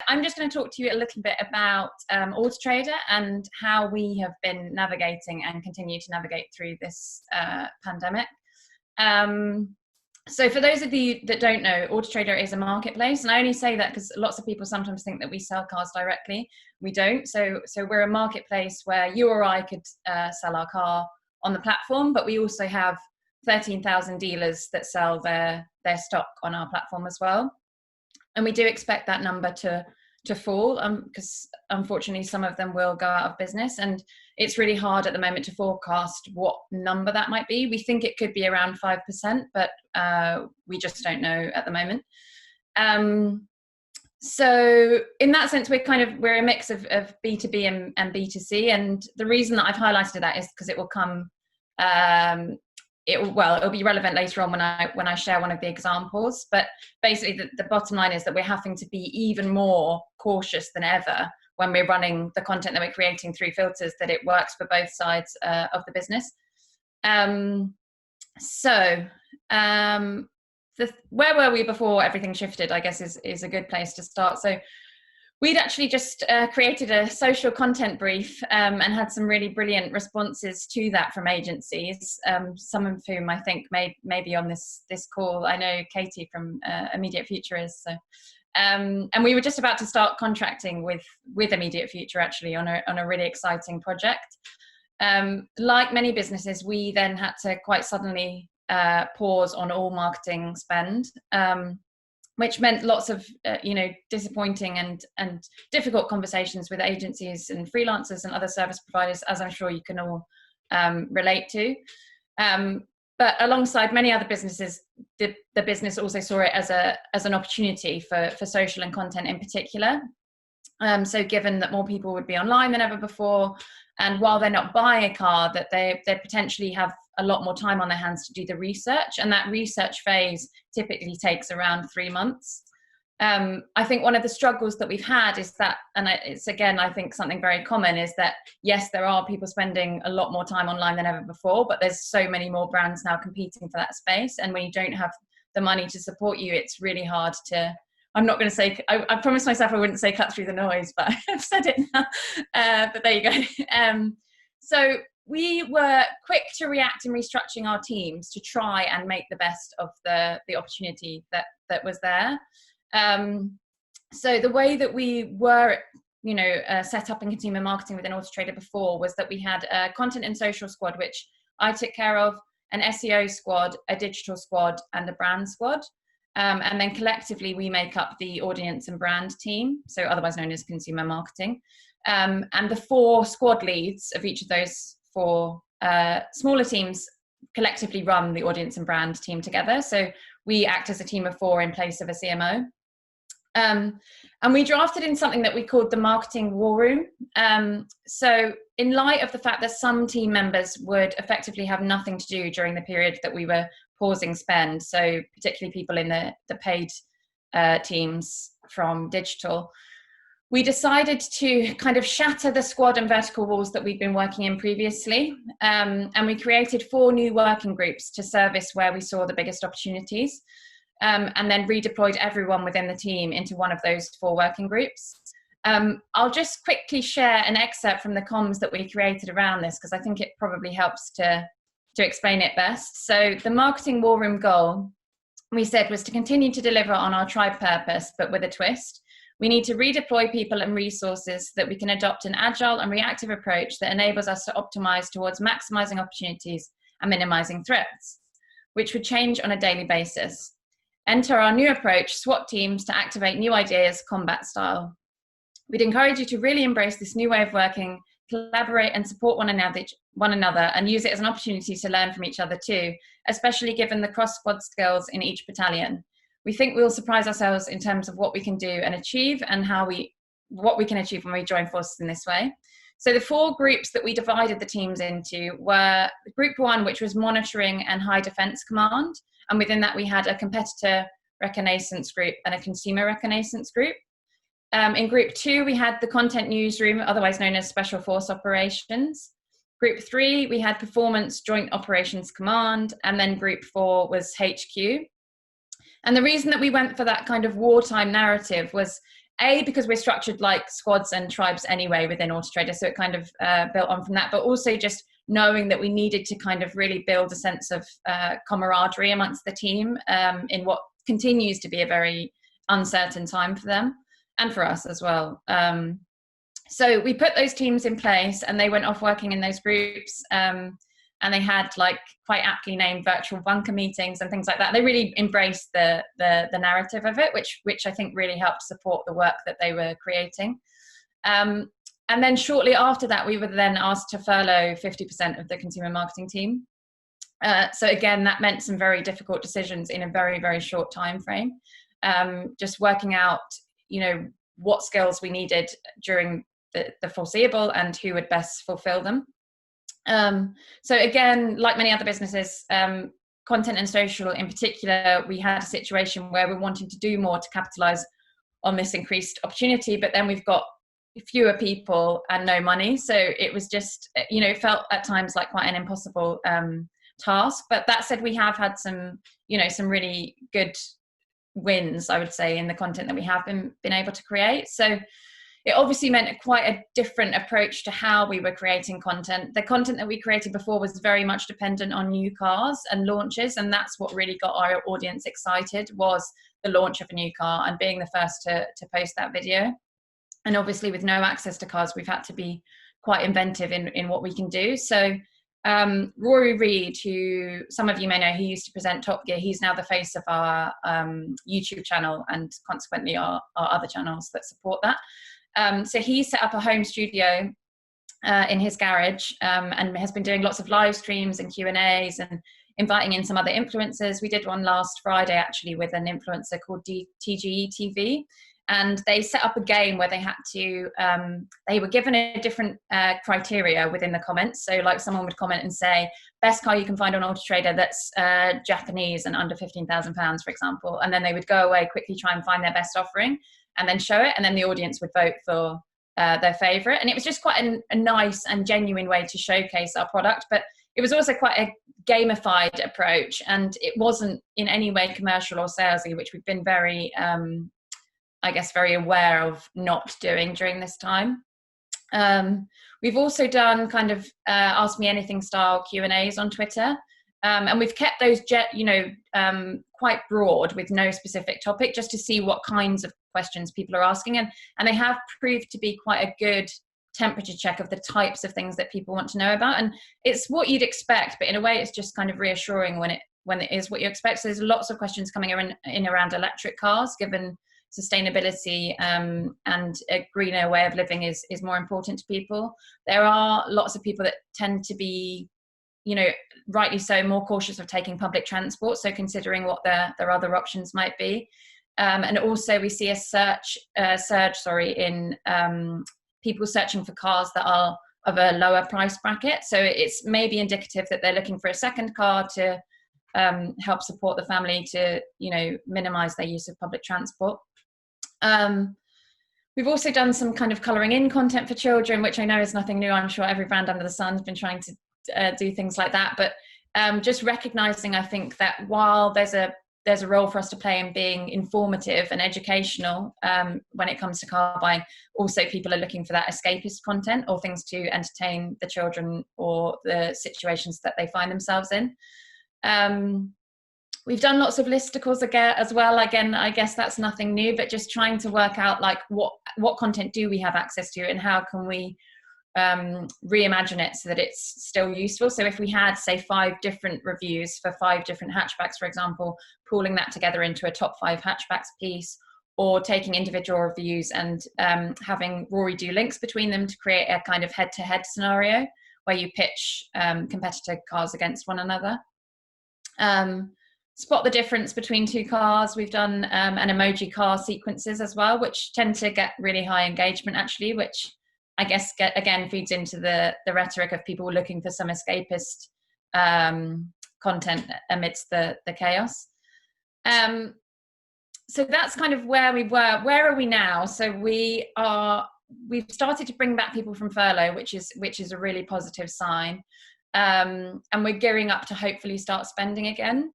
I'm just going to talk to you a little bit about Auto Trader and how we have been navigating and continue to navigate through this pandemic. So for those of you that don't know, Auto Trader is a marketplace, and I only say that because lots of people sometimes think that we sell cars directly. We don't. So we're a marketplace where you or I could sell our car on the platform, but we also have 13,000 dealers that sell their stock on our platform as well. And we do expect that number to fall because unfortunately some of them will go out of business, and it's really hard at the moment to forecast what number that might be. We think it could be around 5%, but we just don't know at the moment. So in that sense, we're a mix of B2B and B2C, and the reason that I've highlighted that is because it will come it'll be relevant later on when I share one of the examples. But basically the bottom line is that we're having to be even more cautious than ever when we're running the content that we're creating through filters, that it works for both sides of the business. Where were we before everything shifted, I guess is a good place to start. So we'd actually just created a social content brief and had some really brilliant responses to that from agencies, some of whom I think may be on this call. I know Katie from Immediate Future is. So, and we were just about to start contracting with Immediate Future actually on a really exciting project. Like many businesses, we then had to quite suddenly pause on all marketing spend. Which meant lots of disappointing and difficult conversations with agencies and freelancers and other service providers, as I'm sure you can all relate to. But alongside many other businesses, the business also saw it as an opportunity for social and content in particular. So given that more people would be online than ever before, and while they're not buying a car, that they potentially have a lot more time on their hands to do the research, and that research phase typically takes around 3 months. I think one of the struggles that we've had is that, and it's again, I think something very common, is that yes, there are people spending a lot more time online than ever before, but there's so many more brands now competing for that space, and when you don't have the money to support you, it's really hard to, I'm not going to say, I promised myself I wouldn't say cut through the noise, but I've said it now. But there you go. So we were quick to react in restructuring our teams to try and make the best of the opportunity that was there. So the way that we were, set up in consumer marketing within Auto Trader before was that we had a content and social squad, which I took care of, an SEO squad, a digital squad, and a brand squad. And then collectively we make up the audience and brand team, so otherwise known as consumer marketing. And the 4 squad leads of each of those 4 smaller teams collectively run the audience and brand team together. So we act as a team of 4 in place of a CMO. And we drafted in something that we called the marketing war room. So in light of the fact that some team members would effectively have nothing to do during the period that we were pausing spend, so particularly people in the paid teams from digital, we decided to kind of shatter the squad and vertical walls that we'd been working in previously. And we created 4 new working groups to service where we saw the biggest opportunities. And then redeployed everyone within the team into one of those 4 working groups. I'll just quickly share an excerpt from the comms that we created around this, because I think it probably helps to explain it best. So the marketing war room goal, we said, was to continue to deliver on our tribe purpose, but with a twist. We need to redeploy people and resources so that we can adopt an agile and reactive approach that enables us to optimize towards maximizing opportunities and minimizing threats, which would change on a daily basis. Enter our new approach, SWAT teams, to activate new ideas, combat style. We'd encourage you to really embrace this new way of working, collaborate and support one another, and use it as an opportunity to learn from each other too, especially given the cross-squad skills in each battalion. We think we'll surprise ourselves in terms of what we can do and achieve, and what we can achieve when we join forces in this way. So the 4 groups that we divided the teams into were Group 1, which was monitoring and high defense command. And within that, we had a competitor reconnaissance group and a consumer reconnaissance group. In Group 2, we had the content newsroom, otherwise known as Special Force Operations. Group 3, we had Performance Joint Operations Command. And then Group 4 was HQ. And the reason that we went for that kind of wartime narrative was because we're structured like squads and tribes anyway within Auto Trader, so it kind of built on from that, but also just knowing that we needed to kind of really build a sense of camaraderie amongst the team in what continues to be a very uncertain time for them and for us as well. So we put those teams in place, and they went off working in those groups, and they had like quite aptly named virtual bunker meetings and things like that. They really embraced the narrative of it, which I think really helped support the work that they were creating. And then shortly after that, we were then asked to furlough 50% of the consumer marketing team. So again, that meant some very difficult decisions in a very, very short time frame. Just working out, what skills we needed during the foreseeable and who would best fulfill them. So again, like many other businesses, content and social in particular, we had a situation where we're wanting to do more to capitalize on this increased opportunity, but then we've got fewer people and no money. So it was just, it felt at times like quite an impossible task. But that said, we have had some really good wins, I would say, in the content that we have been able to create. So it obviously meant quite a different approach to how we were creating content. The content that we created before was very much dependent on new cars and launches, and that's what really got our audience excited, was the launch of a new car and being the first to post that video. And obviously with no access to cars, we've had to be quite inventive in what we can do. So Rory Reid, who some of you may know, he used to present Top Gear, he's now the face of our YouTube channel and consequently our other channels that support that. So he set up a home studio in his garage and has been doing lots of live streams and Q&As and inviting in some other influencers. We did one last Friday actually with an influencer called TGE TV, and they set up a game where they had to, they were given a different criteria within the comments. So like someone would comment and say, best car you can find on Auto Trader that's Japanese and under £15,000, for example. And then they would go away, quickly try and find their best offering and then show it. And then the audience would vote for their favorite. And it was just quite a nice and genuine way to showcase our product. But it was also quite a gamified approach. And it wasn't in any way commercial or salesy, which we've been very, I guess, very aware of not doing during this time. We've also done kind of Ask Me Anything style Q&As on Twitter. And we've kept those, quite broad with no specific topic, just to see what kinds of questions people are asking. And they have proved to be quite a good temperature check of the types of things that people want to know about. And it's what you'd expect, but in a way it's just kind of reassuring when it is what you expect. So there's lots of questions coming in around electric cars, given sustainability and a greener way of living is more important to people. There are lots of people that tend to be, rightly so, more cautious of taking public transport, so considering what their other options might be. And also we see a surge in people searching for cars that are of a lower price bracket. So it's maybe indicative that they're looking for a second car to help support the family to, minimize their use of public transport. We've also done some kind of colouring in content for children, which I know is nothing new. I'm sure every brand under the sun has been trying to do things like that. But just recognising, I think, that while there's a role for us to play in being informative and educational when it comes to car buying, also people are looking for that escapist content or things to entertain the children or the situations that they find themselves in. We've done lots of listicles as well. Again, I guess that's nothing new, but just trying to work out like what content do we have access to and how can we reimagine it so that it's still useful. So if we had, say, 5 different reviews for 5 different hatchbacks, for example, pooling that together into a top 5 hatchbacks piece, or taking individual reviews and having Rory do links between them to create a kind of head-to-head scenario where you pitch competitor cars against one another. Spot the difference between 2 cars. We've done an emoji car sequences as well, which tend to get really high engagement actually, which I guess again feeds into the rhetoric of people looking for some escapist content amidst the chaos. So that's kind of where we were. Where are we now? So we've started to bring back people from furlough, which is a really positive sign. And we're gearing up to hopefully start spending again.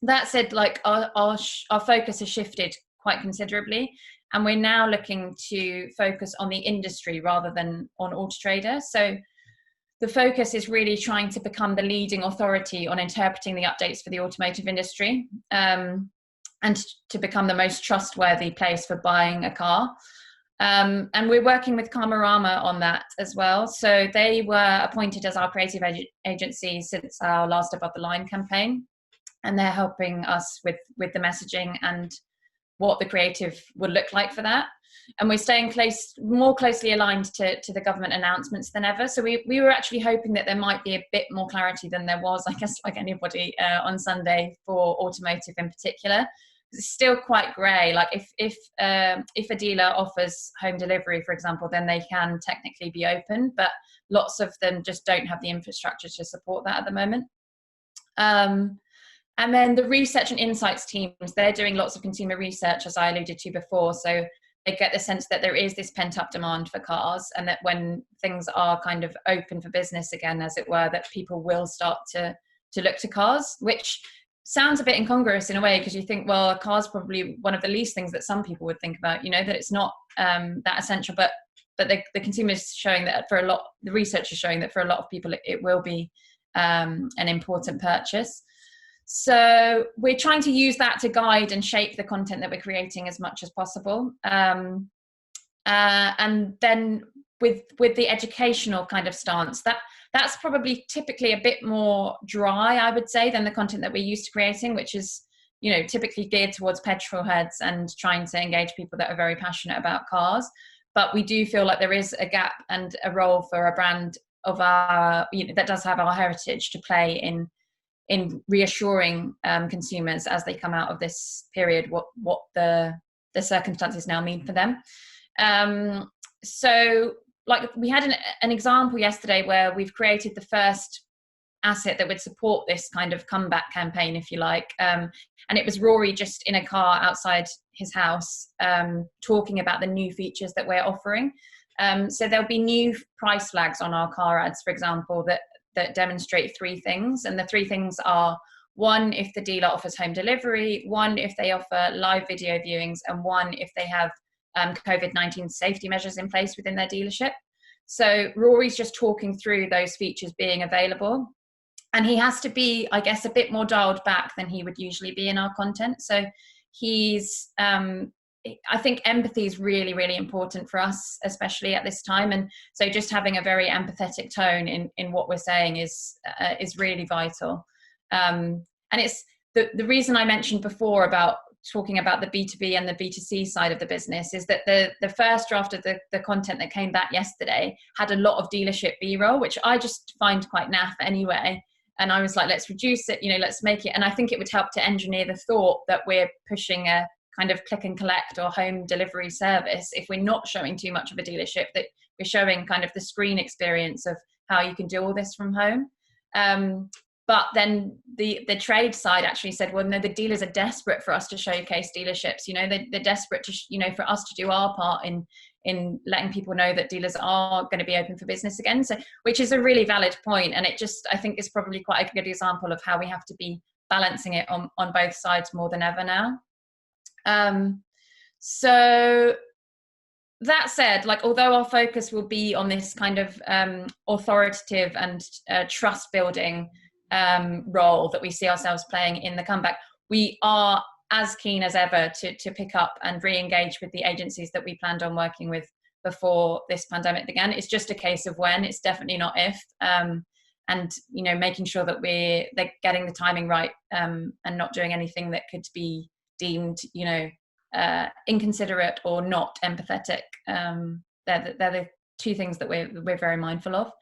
That said, like our focus has shifted quite considerably, and we're now looking to focus on the industry rather than on Auto Trader. So the focus is really trying to become the leading authority on interpreting the updates for the automotive industry, and to become the most trustworthy place for buying a car. And we're working with Karmarama on that as well. So they were appointed as our creative agency since our last Above the Line campaign, and they're helping us with the messaging and what the creative would look like for that. And we're staying more closely aligned to the government announcements than ever. So we were actually hoping that there might be a bit more clarity than there was, I guess, like anybody, on Sunday for automotive in particular. It's still quite grey. Like if a dealer offers home delivery, for example, then they can technically be open, but lots of them just don't have the infrastructure to support that at the moment. And then the research and insights teams, they're doing lots of consumer research, as I alluded to before. So they get the sense that there is this pent-up demand for cars, and that when things are kind of open for business again, as it were, that people will start to look to cars, which sounds a bit incongruous in a way, because you think, well, a car's probably one of the least things that some people would think about, that it's not that essential, but the consumer is showing that the research is showing that for a lot of people it will be an important purchase. So we're trying to use that to guide and shape the content that we're creating as much as possible. And then with the educational kind of stance, that's probably typically a bit more dry, I would say, than the content that we're used to creating, which is, typically geared towards petrol heads and trying to engage people that are very passionate about cars. But we do feel like there is a gap and a role for a brand of our, that does have our heritage to play in reassuring consumers as they come out of this period what the circumstances now mean for them. So like we had an example yesterday where we've created the first asset that would support this kind of comeback campaign, if you like, and it was Rory just in a car outside his house, talking about the new features that we're offering. So there'll be new price flags on our car ads, for example, that demonstrate three things. And the three things are: one, if the dealer offers home delivery; one, if they offer live video viewings; and one, if they have COVID-19 safety measures in place within their dealership. So Rory's just talking through those features being available. And he has to be, I guess, a bit more dialed back than he would usually be in our content. So he's, I think empathy is really, really important for us, especially at this time. And so just having a very empathetic tone in what we're saying is really vital. And it's the reason I mentioned before about talking about the B2B and the B2C side of the business is that the first draft of the content that came back yesterday had a lot of dealership B-roll, which I just find quite naff anyway. And I was like, let's reduce it, let's make it. And I think it would help to engineer the thought that we're pushing a kind of click and collect or home delivery service if we're not showing too much of a dealership, that we're showing kind of the screen experience of how you can do all this from home. But then the trade side actually said, well, no, the dealers are desperate for us to showcase dealerships. They're desperate to, for us to do our part in letting people know that dealers are going to be open for business again. So, which is a really valid point. And it just, I think, is probably quite a good example of how we have to be balancing it on both sides more than ever now. So that said, like, although our focus will be on this kind of authoritative and trust building role that we see ourselves playing in the comeback, we are as keen as ever to pick up and re-engage with the agencies that we planned on working with before this pandemic began. It's just a case of when, it's definitely not if, and making sure that they're getting the timing right, and not doing anything that could be deemed inconsiderate or not empathetic. They're the two things that we're very mindful of.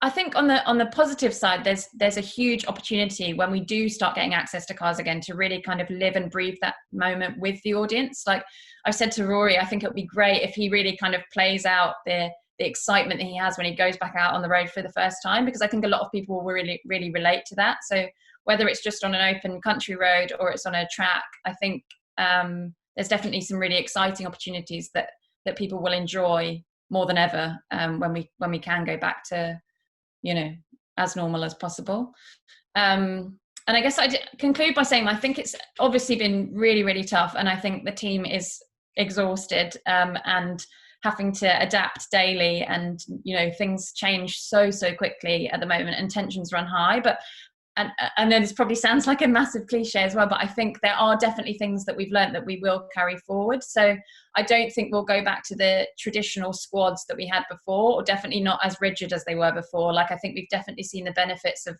I think on the positive side, there's a huge opportunity when we do start getting access to cars again to really kind of live and breathe that moment with the audience. Like I've said to Rory, I think it would be great if he really kind of plays out the excitement that he has when he goes back out on the road for the first time, because I think a lot of people will really, really relate to that. So whether it's just on an open country road or it's on a track, I think there's definitely some really exciting opportunities that people will enjoy more than ever when we can go back to, as normal as possible. And And I guess conclude by saying I think it's obviously been really, really tough, and I think the team is exhausted, and having to adapt daily, and things change so quickly at the moment, and tensions run high. But and then this probably sounds like a massive cliche as well, but I think there are definitely things that we've learned that we will carry forward. So I don't think we'll go back to the traditional squads that we had before, or definitely not as rigid as they were before. Like, I think we've definitely seen the benefits of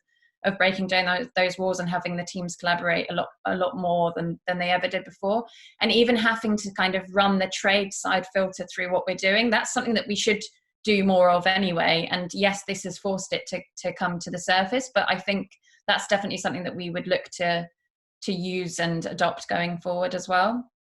breaking down those walls and having the teams collaborate a lot more than they ever did before. And even having to kind of run the trade side filter through what we're doing, that's something that we should do more of anyway. And yes, this has forced it to come to the surface, but I think that's definitely something that we would look to use and adopt going forward as well.